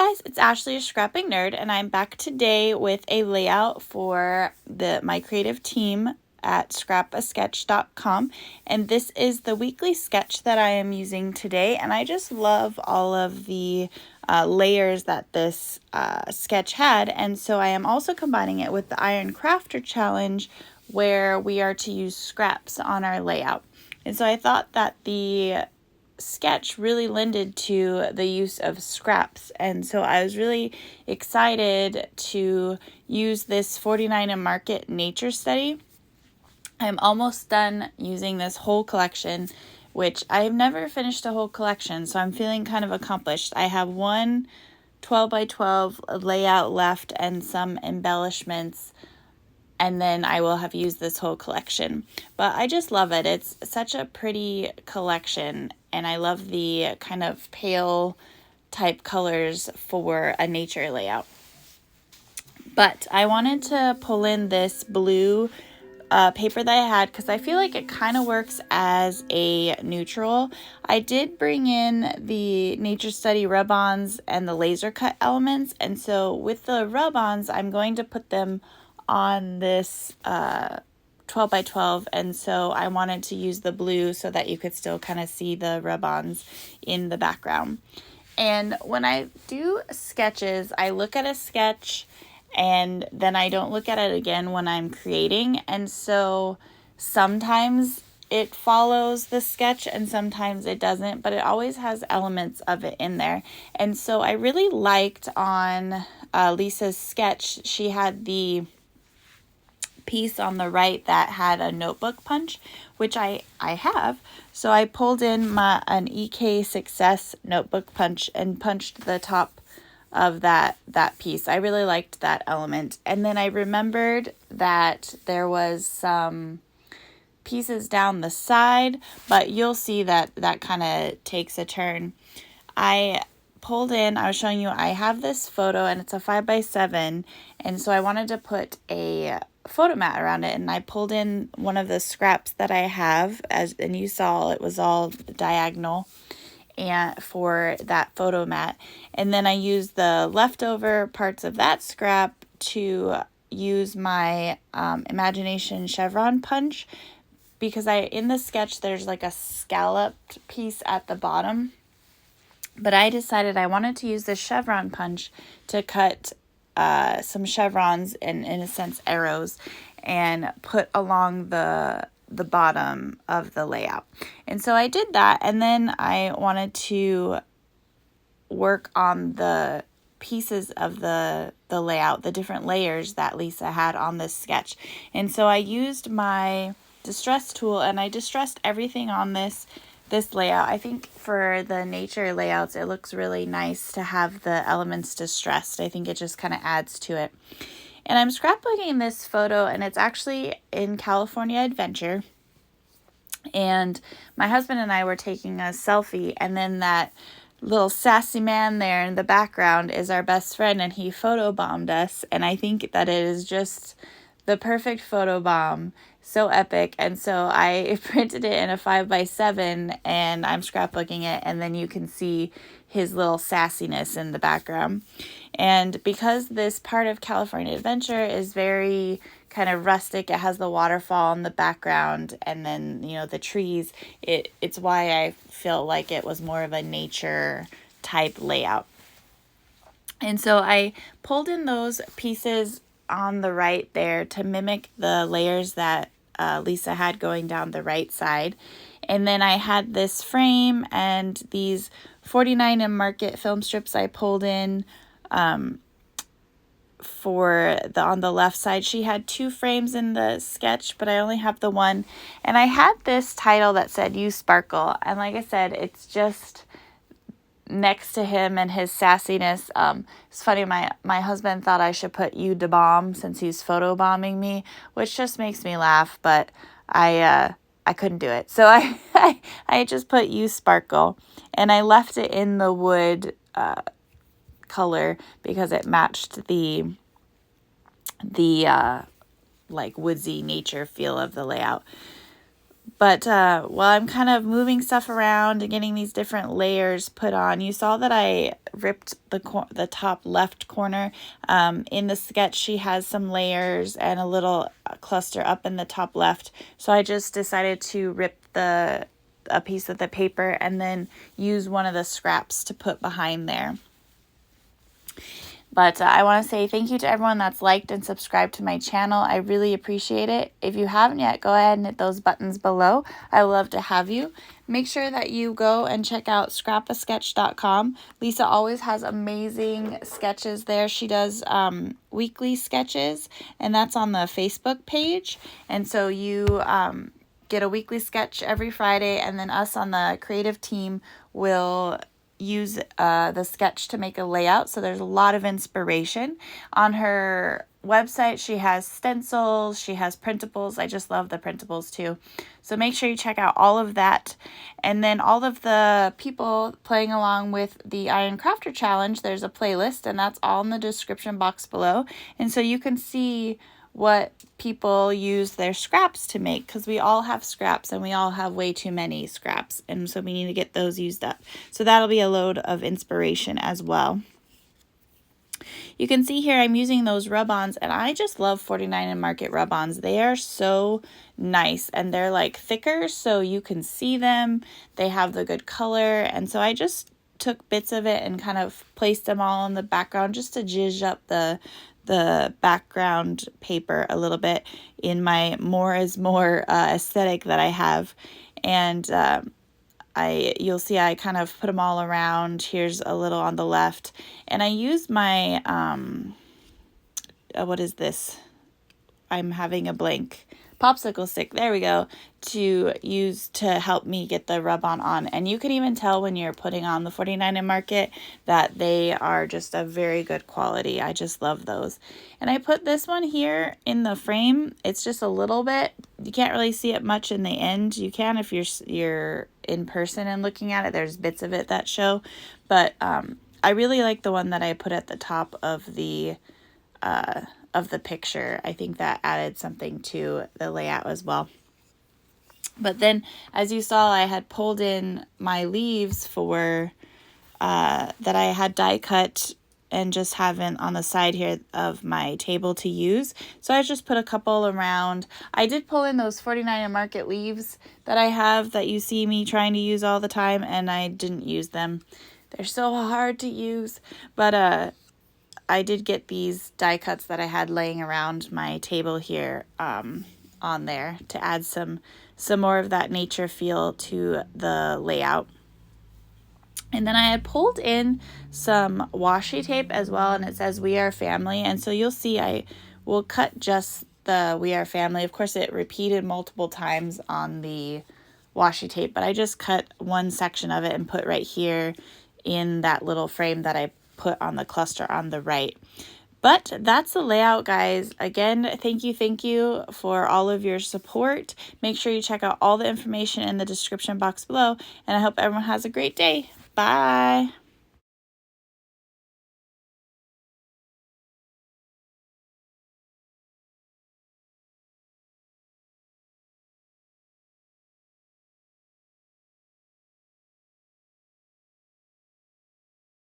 guys, it's Ashley, a scrapping nerd, and I'm back today with a layout for my creative team at scrapasketch.com, and this is the weekly sketch that I am using today, and I just love all of the layers that this sketch had, and so I am also combining it with the Iron Crafter Challenge, where we are to use scraps on our layout. And so I thought that the sketch really lended to the use of scraps, and so I was really excited to use this 49 and Market nature study. I'm almost done using this whole collection, which I've never finished a whole collection, so I'm feeling kind of accomplished. I have one 12 by 12 layout left and some embellishments, and then I will have used this whole collection. But I just love it. It's such a pretty collection, and I love the kind of pale type colors for a nature layout. But I wanted to pull in this blue paper that I had because I feel like it kind of works as a neutral. I did bring in the Nature Study rub-ons and the laser cut elements, and so with the rub-ons, I'm going to put them on this 12 by 12, and so I wanted to use the blue so that you could still kind of see the rub-ons in the background. And when I do sketches, I look at a sketch and then I don't look at it again when I'm creating, and so sometimes it follows the sketch and sometimes it doesn't, but it always has elements of it in there. And so I really liked on Lisa's sketch, she had the piece on the right that had a notebook punch, which I have. So I pulled in an EK Success notebook punch and punched the top of that piece. I really liked that element. And then I remembered that there was some pieces down the side, but you'll see that kind of takes a turn. I was showing you, I have this photo and it's a 5x7, and so I wanted to put a photo mat around it, and I pulled in one of the scraps that I have, and you saw it was all diagonal and for that photo mat, and then I used the leftover parts of that scrap to use my imagination chevron punch, because in the sketch there's like a scalloped piece at the bottom, but I decided I wanted to use the chevron punch to cut some chevrons and, in a sense, arrows, and put along the bottom of the layout. And so I did that, and then I wanted to work on the pieces of the layout, the different layers that Lisa had on this sketch. And so I used my distress tool, and I distressed everything on this layout. I think for the nature layouts, it looks really nice to have the elements distressed. I think it just kind of adds to it. And I'm scrapbooking this photo, and it's actually in California Adventure. And my husband and I were taking a selfie, and then that little sassy man there in the background is our best friend, and he photobombed us. And I think that it is just the perfect photo bomb. So epic. And so I printed it in a 5x7, and I'm scrapbooking it, and then you can see his little sassiness in the background. And because this part of California Adventure is very kind of rustic, it has the waterfall in the background, and then, you know, the trees, it's why I feel like it was more of a nature type layout. And so I pulled in those pieces on the right there to mimic the layers that Lisa had going down the right side. And then I had this frame and these 49 and Market film strips I pulled in on the left side. She had 2 frames in the sketch, but I only have the one. And I had this title that said "You Sparkle," and like I said, it's just next to him and his sassiness. It's funny, my husband thought I should put "You da bomb" since he's photobombing me, which just makes me laugh, but I couldn't do it. So I just put "You Sparkle," and I left it in the wood color because it matched the like woodsy nature feel of the layout. But while I'm kind of moving stuff around and getting these different layers put on, you saw that I ripped the top left corner. In the sketch, she has some layers and a little cluster up in the top left. So I just decided to rip a piece of the paper and then use one of the scraps to put behind there. But I want to say thank you to everyone that's liked and subscribed to my channel. I really appreciate it. If you haven't yet, go ahead and hit those buttons below. I would love to have you. Make sure that you go and check out scrapasketch.com. Lisa always has amazing sketches there. She does weekly sketches, and that's on the Facebook page. And so you get a weekly sketch every Friday, and then us on the creative team will use the sketch to make a layout. So there's a lot of inspiration. On her website, she has stencils, she has printables. I just love the printables too. So make sure you check out all of that. And then all of the people playing along with the Iron Crafter Challenge, there's a playlist, and that's all in the description box below. And so you can see what people use their scraps to make, because we all have scraps and we all have way too many scraps, and so we need to get those used up. So that'll be a load of inspiration as well. You can see here I'm using those rub-ons, and I just love 49 and Market rub-ons. They are so nice, and they're like thicker so you can see them. They have the good color, and so I just took bits of it and kind of placed them all in the background just to zhuzh up the background paper a little bit in my more is more aesthetic that I have. And you'll see I kind of put them all around. Here's a little on the left, and I use my what is this? I'm having a blank. Popsicle stick, there we go, to use to help me get the rub-on on. And you can even tell when you're putting on the 49 and Market that they are just a very good quality. I just love those. And I put this one here in the frame. It's just a little bit. You can't really see it much in the end. You can if you're in person and looking at it. There's bits of it that show. But I really like the one that I put at the top of the picture. I think that added something to the layout as well. But then, as you saw, I had pulled in my leaves for that I had die cut and just haven't on the side here of my table to use. So I just put a couple around. I did pull in those 49 and Market leaves that I have that you see me trying to use all the time, and I didn't use them. They're so hard to use, but I did get these die cuts that I had laying around my table here on there to add some more of that nature feel to the layout. And then I had pulled in some washi tape as well, and it says We Are Family. And so you'll see I will cut just the We Are Family. Of course, it repeated multiple times on the washi tape, but I just cut one section of it and put right here in that little frame that I put on the cluster on the right. But that's the layout, guys. Again, thank you for all of your support. Make sure you check out all the information in the description box below, and I hope everyone has a great day. Bye.